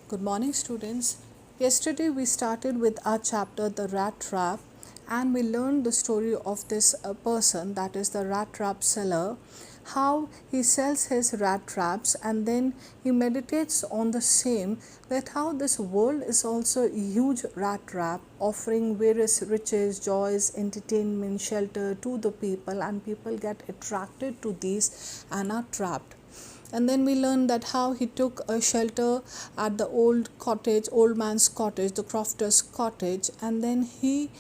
Good morning, students. Yesterday we started with our chapter The Rat Trap, and we learned the story of this person, that is the rat trap seller, how he sells his rat traps and then he meditates on the same, that how this world is also a huge rat trap offering various riches, joys, entertainment, shelter to the people, and people get attracted to these and are trapped. And then we learned that how he took a shelter at the old man's cottage, the crofter's cottage, and then he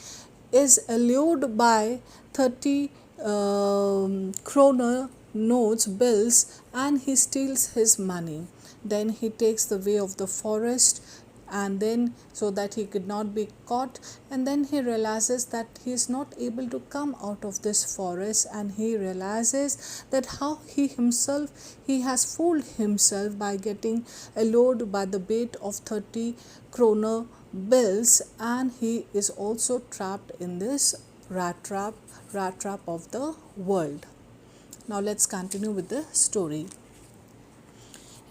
is allured by 30 kroner notes, bills, and he steals his money. Then he takes the way of the forest, and then so that he could not be caught, and then he realizes that he is not able to come out of this forest, and he realizes that how he has fooled himself by getting allured by the bait of 30 kroner bills, and he is also trapped in this rat trap of the world. Now let's continue with the story.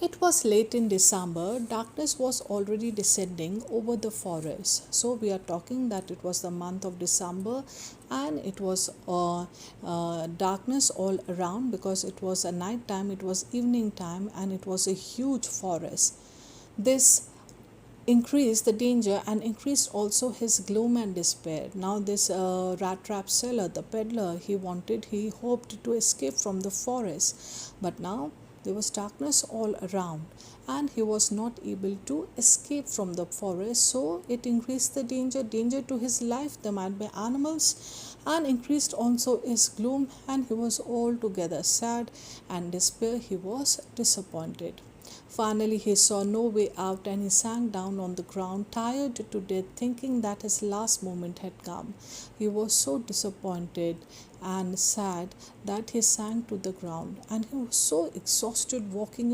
It was late in December. Darkness was already descending over the forest. So we are talking that it was the month of December, and it was darkness all around because it was a night time, it was evening time, and it was a huge forest. This increased the danger and increased also his gloom and despair. Now this rat trap seller, the peddler, he hoped to escape from the forest, but now there was darkness all around and he was not able to escape from the forest. So it increased the danger to his life. There might be animals, and increased also his gloom, and he was altogether sad and despair. He was disappointed. Finally, he saw no way out, and he sank down on the ground, tired to death, thinking that his last moment had come. He was so disappointed and sad that he sank to the ground, and he was so exhausted walking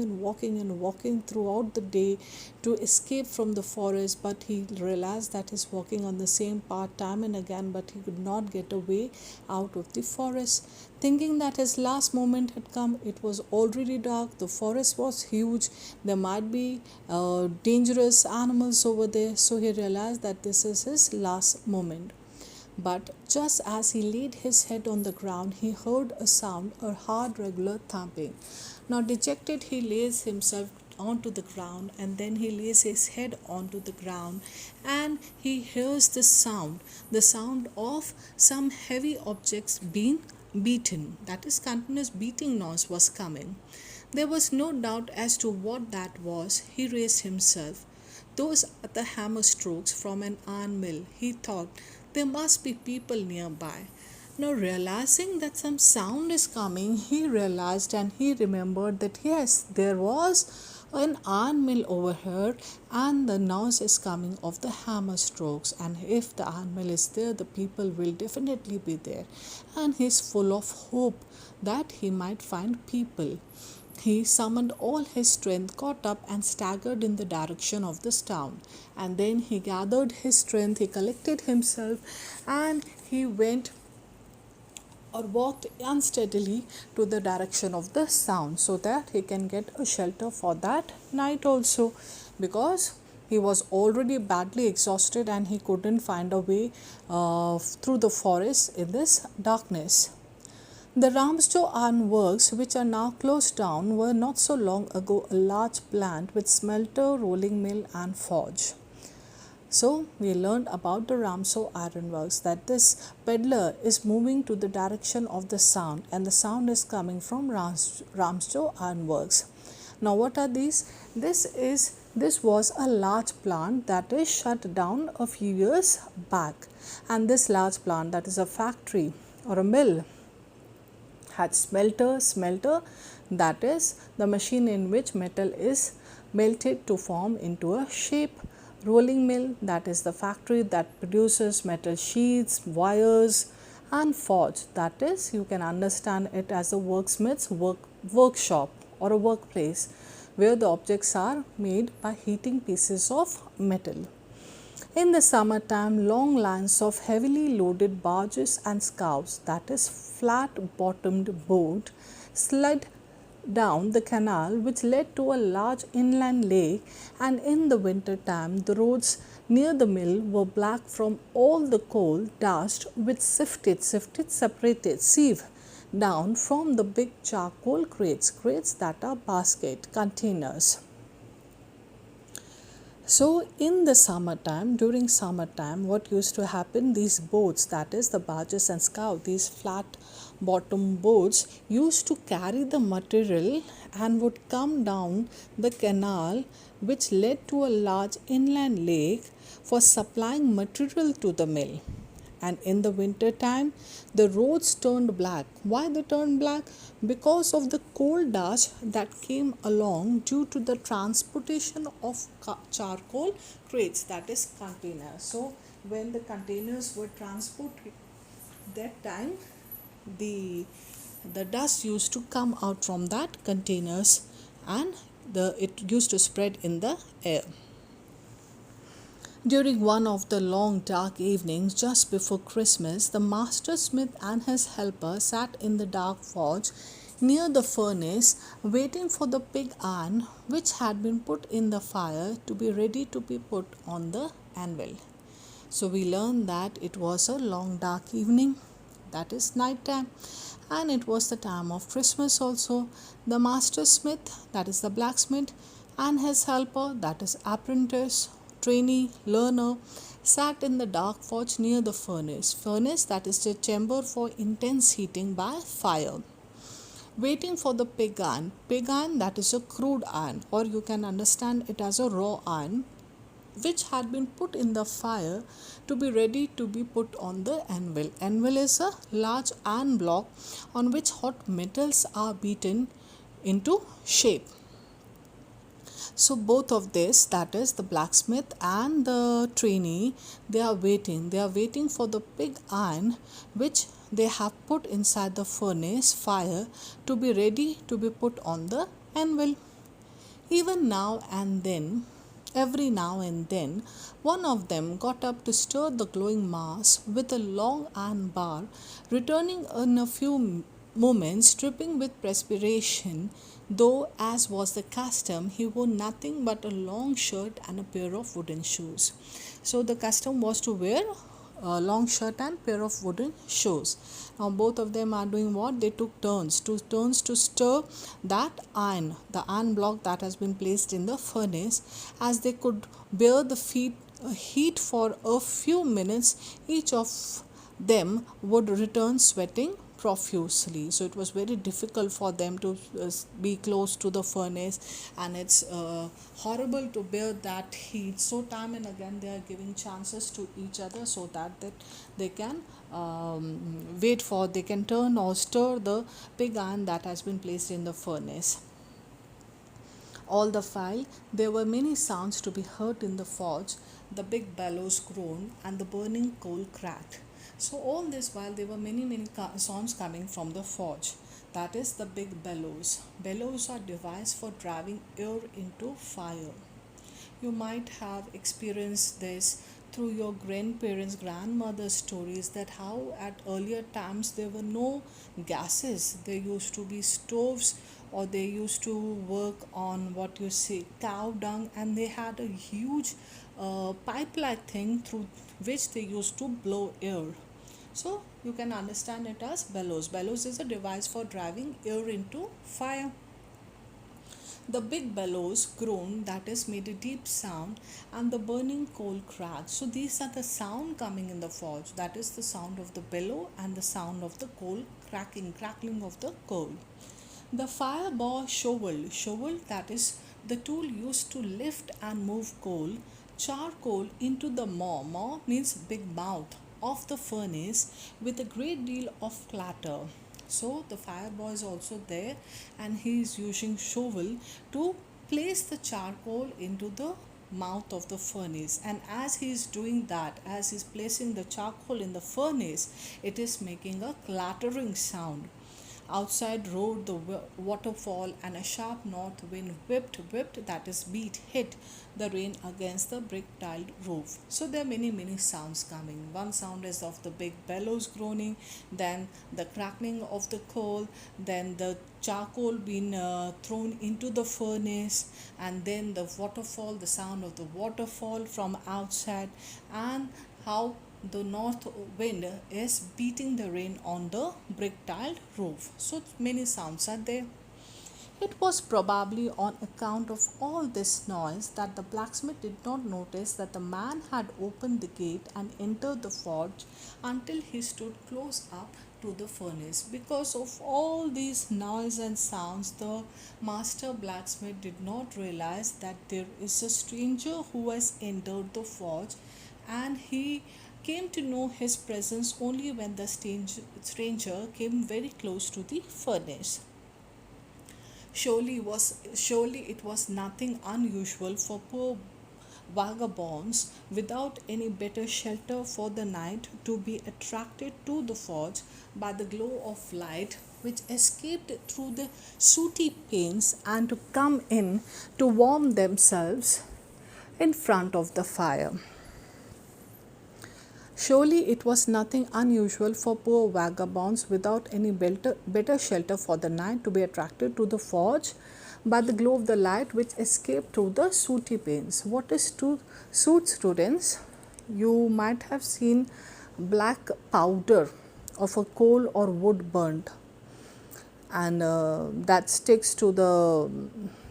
throughout the day to escape from the forest. But he realized that he's walking on the same path time and again, but he could not get away out of the forest. Thinking that his last moment had come, it was already dark, the forest was huge, there might be dangerous animals over there, so he realized that this is his last moment. But just as he laid his head on the ground, he heard a sound, a hard, regular thumping. Now, dejected, he lays himself onto the ground, and then he lays his head onto the ground, and he hears the sound of some heavy objects being beaten. That is, continuous beating noise was coming. There was no doubt as to what that was. He raised himself. Those are the hammer strokes from an iron mill, he thought. There must be people nearby. Now, realizing that some sound is coming, he realized and he remembered that yes, there was an iron mill over here, and the noise is coming of the hammer strokes, and if the iron mill is there, the people will definitely be there. And he is full of hope that he might find people. He summoned all his strength, got up, and staggered in the direction of the sound. And then he gathered his strength, he collected himself, and he went or walked unsteadily to the direction of the sound, so that he can get a shelter for that night also, because he was already badly exhausted and he couldn't find a way through the forest in this darkness. The Ramsjo Iron Works, which are now closed down, were not so long ago a large plant with smelter, rolling mill, and forge. So we learned about the Ramsjo Iron Works, that this peddler is moving to the direction of the sound, and the sound is coming from Ramsjo Iron Works. Now, what are these? This was a large plant that is shut down a few years back, and this large plant, that is a factory or a mill, had smelter, that is the machine in which metal is melted to form into a shape. Rolling mill, that is the factory that produces metal sheets, wires, and forge, that is, you can understand it as a worksmith's workshop or a workplace where the objects are made by heating pieces of metal. In the summertime, long lines of heavily loaded barges and scows, that is flat bottomed boat, slid down the canal which led to a large inland lake, and in the winter time the roads near the mill were black from all the coal dust which sifted separated sieve down from the big charcoal crates that are basket containers. So in the summertime, during summertime, what used to happen, these boats, that is the barges and scow, these flat bottom boats used to carry the material and would come down the canal which led to a large inland lake for supplying material to the mill. And in the winter time the roads turned black. Why they turned black? Because of the coal dust that came along due to the transportation of charcoal crates, that is containers. So when the containers were transported, that time the dust used to come out from that containers, and it used to spread in the air. During one of the long dark evenings just before Christmas, the master smith and his helper sat in the dark forge near the furnace, waiting for the pig iron which had been put in the fire to be ready to be put on the anvil. So we learn that it was a long dark evening, that is night time, and it was the time of Christmas also. The master smith, that is the blacksmith, and his helper, that is apprentice, trainee, learner, sat in the dark forge near the furnace, that is the chamber for intense heating by fire, waiting for the pig iron. Pig iron, that is a crude iron, or you can understand it as a raw iron, which had been put in the fire to be ready to be put on the anvil. Anvil is a large iron block on which hot metals are beaten into shape. So both of this, that is the blacksmith and the trainee, they are waiting for the pig iron which they have put inside the furnace fire to be ready to be put on the anvil. Even now and then, every now and then, one of them got up to stir the glowing mass with a long iron bar, returning in a few moments dripping with perspiration, though, as was the custom, he wore nothing but a long shirt and a pair of wooden shoes. So the custom was to wear a long shirt and pair of wooden shoes. Now both of them are doing what? They took turns to stir that iron, the iron block that has been placed in the furnace. As they could bear the heat for a few minutes, each of them would return sweating profusely. So it was very difficult for them to be close to the furnace, and it's horrible to bear that heat. So time and again they are giving chances to each other so that they can they can turn or stir the pig iron that has been placed in the furnace. All the while, there were many sounds to be heard in the forge. The big bellows groaned and the burning coal cracked. So all this while, there were many sounds coming from the forge. That is the big bellows. Bellows are devices for driving air into fire. You might have experienced this through your grandmother's stories, that how at earlier times there were no gases. There used to be stoves, or they used to work on what you say cow dung, and they had a huge pipe like thing through which they used to blow air. So you can understand it as bellows. Bellows is a device for driving air into fire. The big bellows groaned, that is, made a deep sound, and the burning coal cracked. So these are the sound coming in the forge. That is the sound of the bellow and the sound of the coal crackling of the coal. The fire bore shovel, that is the tool used to lift and move charcoal into the maw. Maw means big mouth of the furnace with a great deal of clatter. So the fire boy is also there, and he is using shovel to place the charcoal into the mouth of the furnace. And as he is doing that, as he is placing the charcoal in the furnace, it is making a clattering sound. Outside roared the waterfall, and a sharp north wind whipped, that is, hit the rain against the brick tiled roof. So there are many sounds coming. One sound is of the big bellows groaning, then the crackling of the coal, then the charcoal being thrown into the furnace, and then the waterfall, the sound of the waterfall from outside, and how the north wind is beating the rain on the brick tiled roof. So many sounds are there. It was probably on account of all this noise that the blacksmith did not notice that the man had opened the gate and entered the forge until he stood close up to the furnace. Because of all these noise and sounds, the master blacksmith did not realize that there is a stranger who has entered the forge, and he came to know his presence only when the stranger came very close to the furnace. Surely it was nothing unusual for poor vagabonds without any better shelter for the night to be attracted to the forge by the glow of light which escaped through the sooty panes, and to come in to warm themselves in front of the fire. Surely it was nothing unusual for poor vagabonds without any better shelter for the night to be attracted to the forge by the glow of the light which escaped through the sooty panes. What is soot, students? You might have seen black powder of a coal or wood burnt, and that sticks to the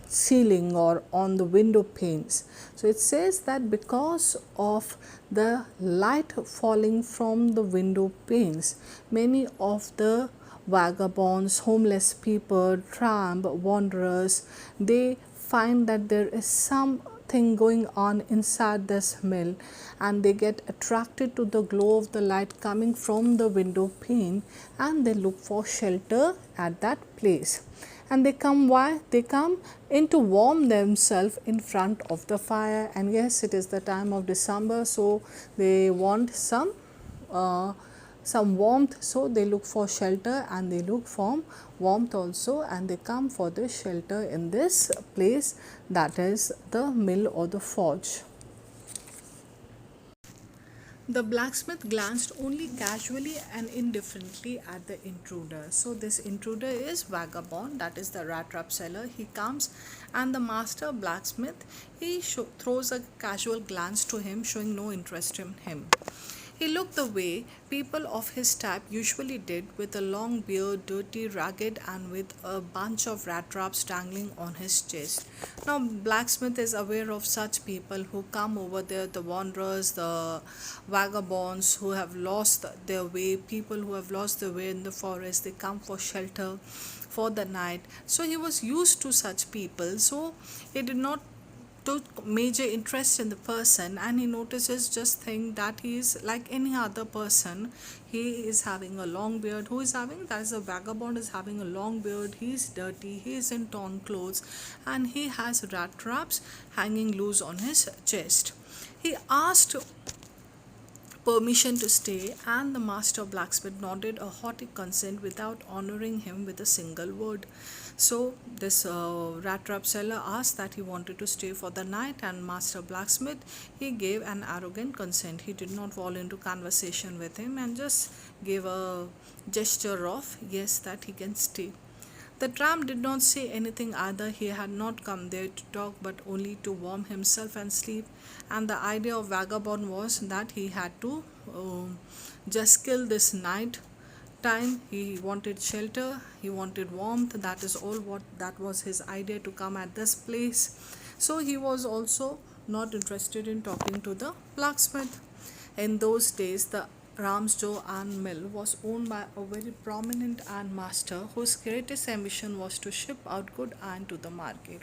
ceiling or on the window panes. So it says that because of the light falling from the window panes, many of the vagabonds, homeless people, tramp, wanderers, they find that there is something going on inside this mill, and they get attracted to the glow of the light coming from the window pane, and they look for shelter at that place. And they come, why? They come in to warm themselves in front of the fire. And yes, it is the time of December, so they want some warmth, so they look for shelter and they look for warmth also, and they come for the shelter in this place, that is the mill or the forge. The blacksmith glanced only casually and indifferently at the intruder. So this intruder is vagabond, that is the rat trap seller. He comes, and the master blacksmith, he throws a casual glance to him, showing no interest in him. He looked the way people of his type usually did, with a long beard, dirty, ragged, and with a bunch of rat traps dangling on his chest. Now, blacksmith is aware of such people who come over there, the wanderers, the vagabonds who have lost their way, people who have lost their way in the forest. They come for shelter for the night. So he was used to such people. So he did not took major interest in the person, and he notices, just think that he is like any other person. He is having a long beard. Who is having? That is, a vagabond is having a long beard. He is dirty, he is in torn clothes, and he has rat traps hanging loose on his chest. He asked permission to stay, and the master blacksmith nodded a haughty consent without honoring him with a single word. So this rat trap seller asked that he wanted to stay for the night, and master blacksmith, he gave an arrogant consent. He did not fall into conversation with him and just gave a gesture of yes, that he can stay. The tramp did not say anything either. He had not come there to talk, but only to warm himself and sleep. And the idea of vagabond was that he had to just kill this night time. He wanted shelter, he wanted warmth. That is all what that was his idea, to come at this place. So he was also not interested in talking to the blacksmith. In those days, the Ramsjo iron mill was owned by a very prominent iron master whose greatest ambition was to ship out good iron to the market.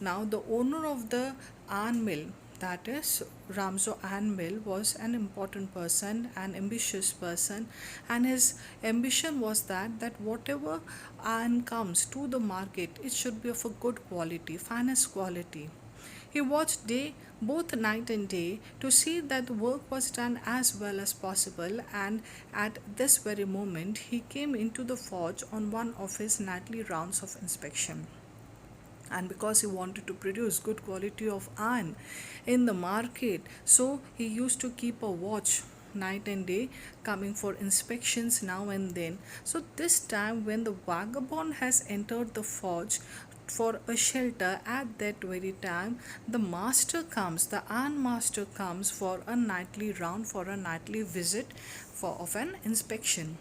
Now, the owner of the iron mill, that is Ramsjo iron mill, was an important person, an ambitious person, and his ambition was that whatever iron comes to the market, it should be of a good quality, finest quality. He watched both night and day to see that the work was done as well as possible, and at this very moment he came into the forge on one of his nightly rounds of inspection. And because he wanted to produce good quality of iron in the market, so he used to keep a watch night and day, coming for inspections now and then. So this time when the vagabond has entered the forge for a shelter, at that very time the master comes, the iron master comes for a nightly round, for a nightly visit for of an inspection.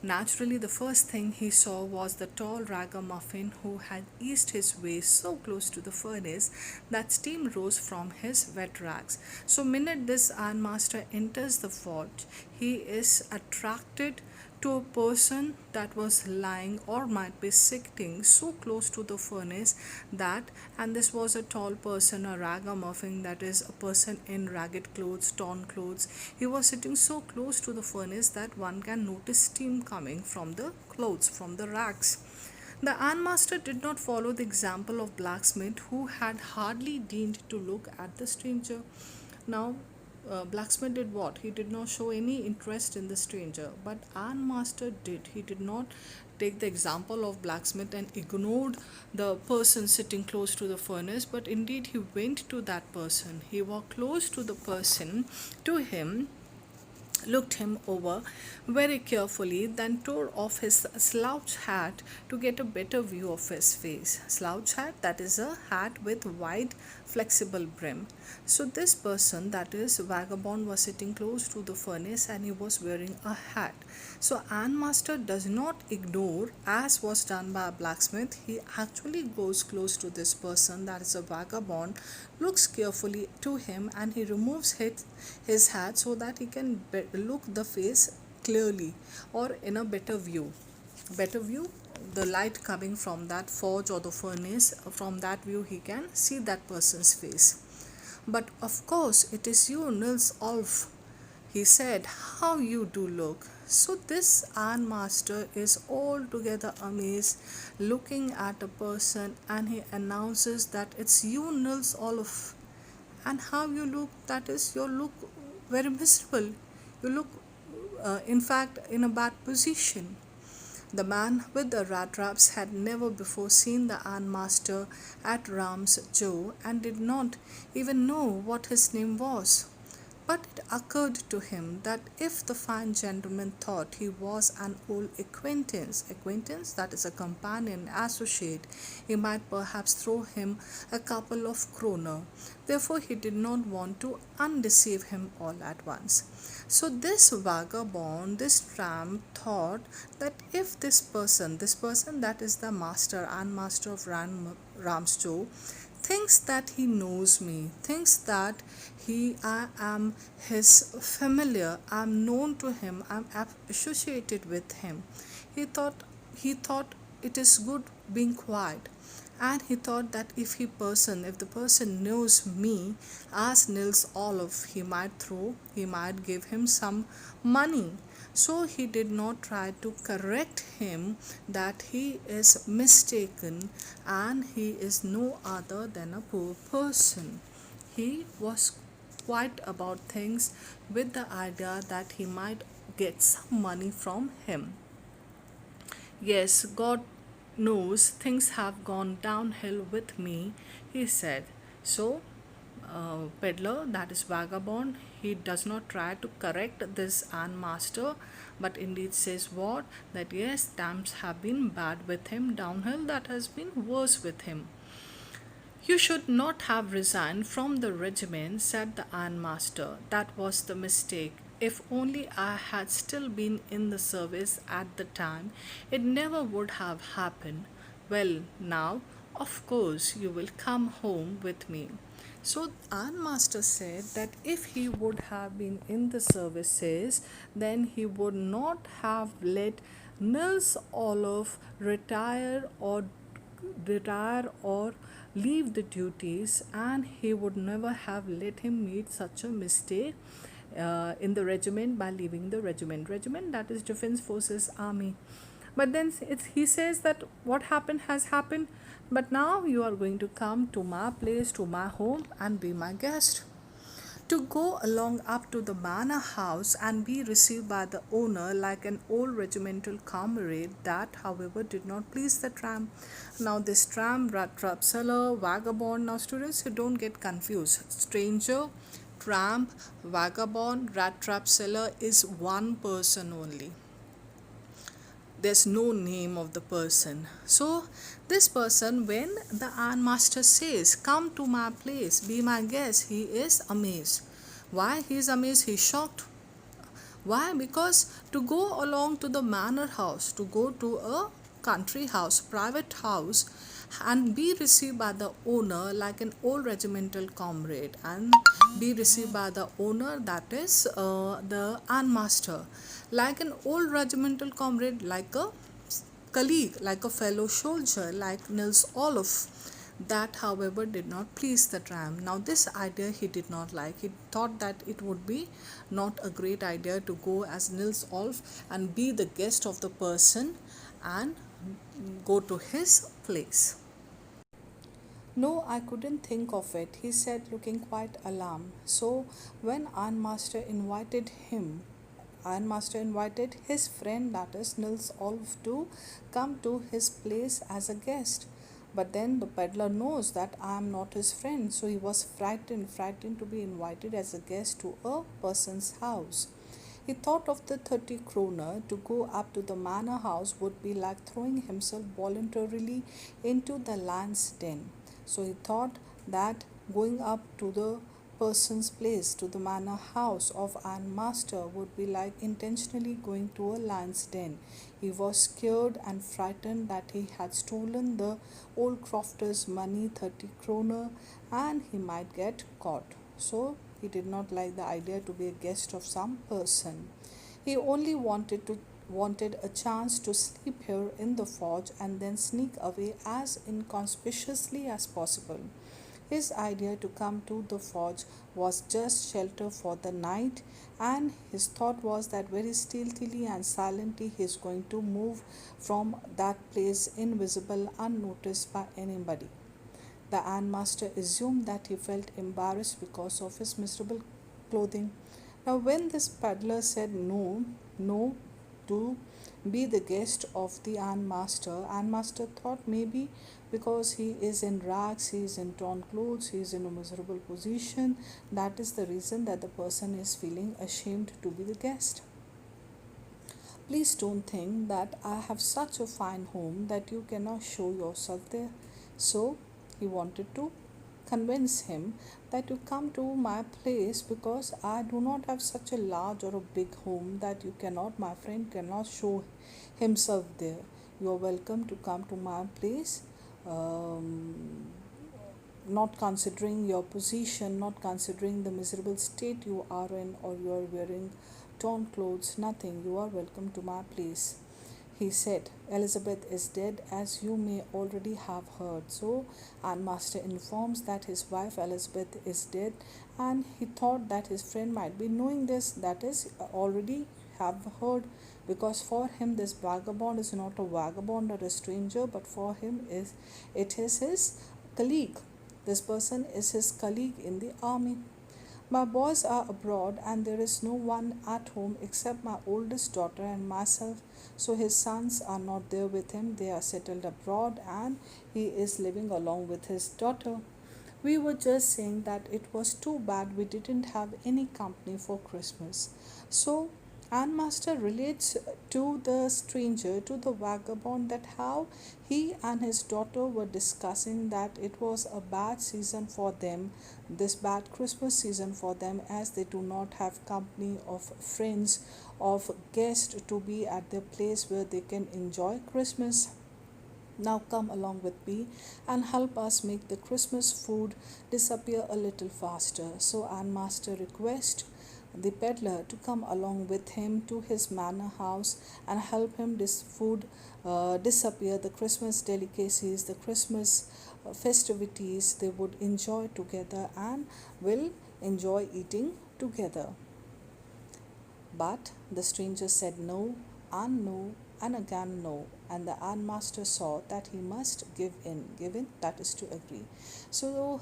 Naturally, the first thing he saw was the tall ragamuffin who had eased his way so close to the furnace that steam rose from his wet rags. So, minute this ironmaster enters the forge, he is attracted to a person that was lying or might be sitting so close to the furnace that, and this was a tall person, a ragamuffin, that is a person in ragged clothes, torn clothes. He was sitting so close to the furnace that one can notice steam coming from the clothes, from the rags. The ironmaster did not follow the example of blacksmith, who had hardly deigned to look at the stranger. Now, blacksmith did what? He did not show any interest in the stranger, but ironmaster did. He did not take the example of blacksmith and ignored the person sitting close to the furnace, but indeed he went to that person. He walked close to the person, to him, looked him over very carefully, then tore off his slouch hat to get a better view of his face. Slouch hat, that is a hat with wide flexible brim. So this person, that is vagabond, was sitting close to the furnace and he was wearing a hat. So ironmaster does not ignore, as was done by a blacksmith. He actually goes close to this person, that is a vagabond, looks carefully to him, and he removes his hat so that he can look the face clearly or in a better view. Better view, the light coming from that forge or the furnace, from that view he can see that person's face. But of course, it is you, Nils Olf, he said. How you do look. So this ironmaster is altogether amazed, looking at a person, and he announces that it's you, Nils Olf. And how you look, that is, you look very miserable. You look, in fact, in a bad position. The man with the rat traps had never before seen the ironmaster at Ram's Joe and did not even know what his name was. But it occurred to him that if the fine gentleman thought he was an old acquaintance, that is a companion, associate, he might perhaps throw him a couple of kroner. Therefore, he did not want to undeceive him all at once. So this vagabond, this tramp, thought that if this person that is the master and master of Ram's Joe, thinks that he knows me, thinks that I am his familiar, I am known to him, I am associated with him. He thought it is good being quiet, and he thought that if the person knows me as Nils Olaf, he might give him some money. So he did not try to correct him that he is mistaken and he is no other than a poor person. He was quiet about things with the idea that he might get some money from him. Yes, God knows things have gone downhill with me, he said. So, peddler, that is vagabond, he does not try to correct this ironmaster, but indeed says what? That yes, times have been bad with him, downhill, that has been worse with him. You should not have resigned from the regiment, said the ironmaster. That was the mistake. If only I had still been in the service at the time, it never would have happened. Well, now, of course, you will come home with me. So, ironmaster said that if he would have been in the services, then he would not have let Nils Olof retire or leave the duties, and he would never have let him meet such a mistake in the regiment by leaving the regiment, that is Defense Forces Army. But then he says that what happened has happened. but now you are going to come to my place, to my home, and be my guest. To go along up to the manor house and be received by the owner like an old regimental comrade, that, however, did not please the tramp. Now, this tramp, rat trap seller, vagabond. Now, students, you don't get confused. Stranger, tramp, vagabond, rat trap seller is one person only. There's no name of the person. So this person, when the ironmaster says, come to my place, be my guest, he is amazed. Why he is amazed? He is shocked. Why? Because to go along to the manor house, to go to a country house, private house, and be received by the owner like an old regimental comrade, and be received by the owner, that is the ironmaster, like an old regimental comrade, like a colleague, like a fellow soldier, like Nils Olof. That, however, did not please the tramp. Now, this idea he did not like. He thought that it would be not a great idea to go as Nils Olof and be the guest of the person and go to his place. No, I couldn't think of it, he said, looking quite alarmed. So, when Ironmaster invited his friend, that is Nils Olf, to come to his place as a guest. But then the peddler knows that I am not his friend, so he was frightened to be invited as a guest to a person's house. He thought of the 30 kroner. To go up to the manor house would be like throwing himself voluntarily into the lion's den. So he thought that going up to the person's place, to the manor house of ironmaster, would be like intentionally going to a lion's den. He was scared and frightened that he had stolen the old crofter's money, 30 kroner, and he might get caught. So he did not like the idea to be a guest of some person. He only wanted a chance to sleep here in the forge and then sneak away as inconspicuously as possible. His idea to come to the forge was just shelter for the night, and his thought was that very stealthily and silently he is going to move from that place invisible, unnoticed by anybody. The ironmaster assumed that he felt embarrassed because of his miserable clothing. Now, when this peddler said no to be the guest of the ironmaster thought maybe because he is in rags, he is in torn clothes, he is in a miserable position, that is the reason that the person is feeling ashamed to be the guest. Please don't think that I have such a fine home that you cannot show yourself there. So he wanted to convince him that you come to my place because I do not have such a large or a big home that my friend cannot show himself there. You are welcome to come to my place. Not considering your position, not considering the miserable state you are in, or you are wearing torn clothes, nothing. You are welcome to my place. He said, Elizabeth is dead, as you may already have heard. So, Ironmaster informs that his wife Elizabeth is dead, and he thought that his friend might be knowing this, that is, already have heard, because for him this vagabond is not a vagabond or a stranger, but for him it is his colleague. This person is his colleague in the army. My boys are abroad and there is no one at home except my oldest daughter and myself. So his sons are not there with him. They are settled abroad and he is living along with his daughter. We were just saying that it was too bad we didn't have any company for Christmas. So Master relates to the stranger, to the vagabond, that how he and his daughter were discussing that it was a bad season for them, this bad Christmas season for them, as they do not have company of friends, of guests to be at their place where they can enjoy Christmas. Now come along with me and help us make the Christmas food disappear a little faster. So Master requests the peddler to come along with him to his manor house and help him disappear the Christmas delicacies, the Christmas festivities they would enjoy together and will enjoy eating together. But the stranger said no and again no, and the ironmaster saw that he must give in, that is to agree. So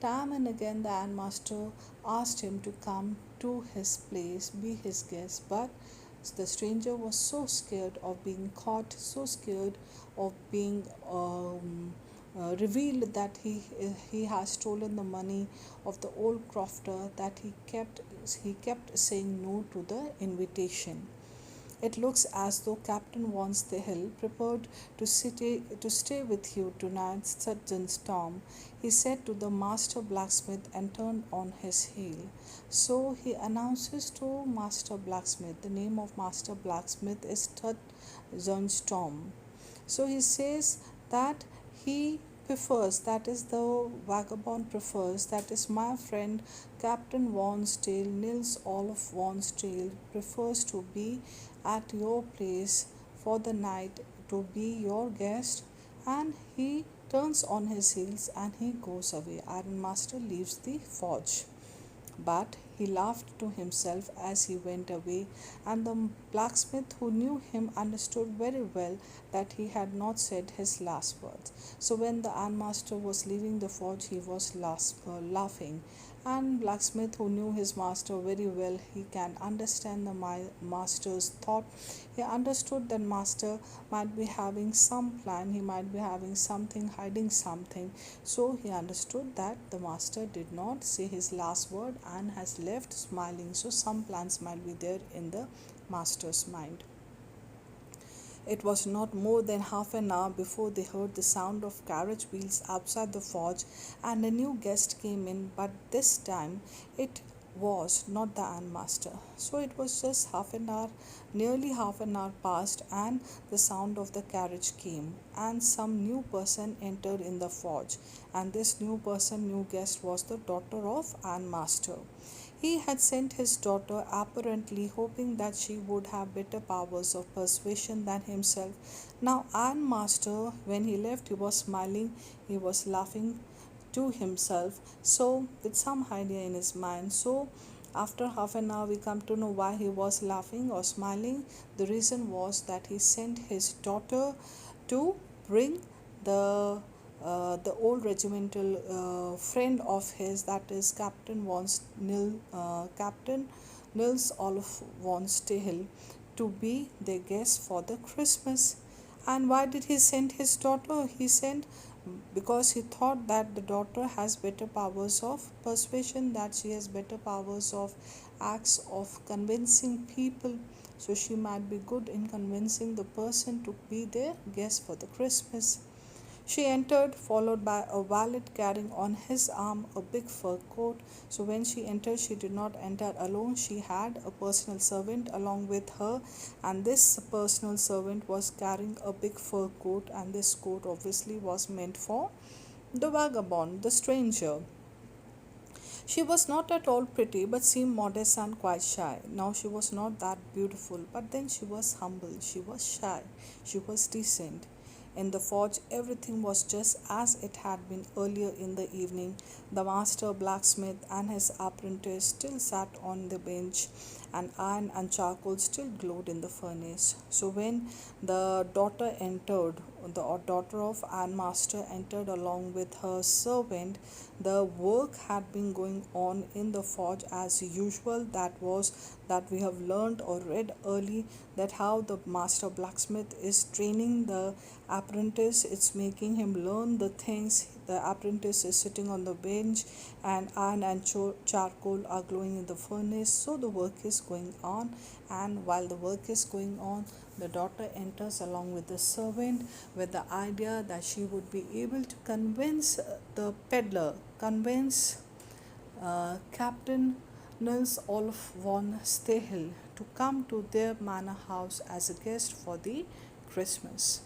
time and again the ironmaster asked him to come to his place, be his guest, but the stranger was so scared of being caught, so scared of being revealed that he has stolen the money of the old crofter, that he kept saying no to the invitation. It looks as though Captain Von Stahel prepared to stay with you tonight, Sergeant Tom, he said to the master blacksmith and turned on his heel. So he announces to Master Blacksmith, the name of Master Blacksmith is Sergeant Tom. So he says that he prefers, that is the vagabond prefers, that is my friend Captain Von Stale, Nils Olaf Von Stale prefers to be at your place for the night, to be your guest, and he turns on his heels and he goes away. Ironmaster leaves the forge. But he laughed to himself as he went away, and the blacksmith who knew him understood very well that he had not said his last words. So when the ironmaster was leaving the forge, he was laughing. And blacksmith who knew his master very well, he can understand the master's thought. He understood that master might be having some plan, he might be having something, hiding something. So he understood that the master did not say his last word and has left smiling. So some plans might be there in the master's mind. It was not more than half an hour before they heard the sound of carriage wheels outside the forge, and a new guest came in, but this time it was not the ironmaster. So it was just half an hour, nearly half an hour passed, and the sound of the carriage came, and some new person entered in the forge, and this new person, new guest, was the daughter of ironmaster. He had sent his daughter apparently hoping that she would have better powers of persuasion than himself. Now, Ironmaster, when he left, he was smiling, he was laughing to himself, so with some idea in his mind. So, after half an hour, we come to know why he was laughing or smiling. The reason was that he sent his daughter to bring the old regimental friend of his, that is Captain Nils Olaf von Stahel, to be their guest for the Christmas. And why did he send his daughter? He sent because he thought that the daughter has better powers of persuasion, that she has better powers of acts of convincing people. So she might be good in convincing the person to be their guest for the Christmas. She entered, followed by a valet carrying on his arm a big fur coat. So, when she entered, she did not enter alone. She had a personal servant along with her, and this personal servant was carrying a big fur coat, and this coat obviously was meant for the vagabond, the stranger. She was not at all pretty, but seemed modest and quite shy. Now she was not that beautiful, but then she was humble, she was shy, she was decent. In the forge, everything was just as it had been earlier in the evening. The master blacksmith and his apprentice still sat on the bench, and iron and charcoal still glowed in the furnace. So, when the daughter of ironmaster entered along with her servant, the work had been going on in the forge as usual. That we have learned or read early, that how the master blacksmith is training the apprentice, it's making him learn the things. The apprentice is sitting on the bench, and iron and charcoal are glowing in the furnace. So the work is going on, and while the work is going on, the daughter enters along with the servant with the idea that she would be able to convince the peddler, convince Captain Nils Olaf von Stahel to come to their manor house as a guest for the Christmas.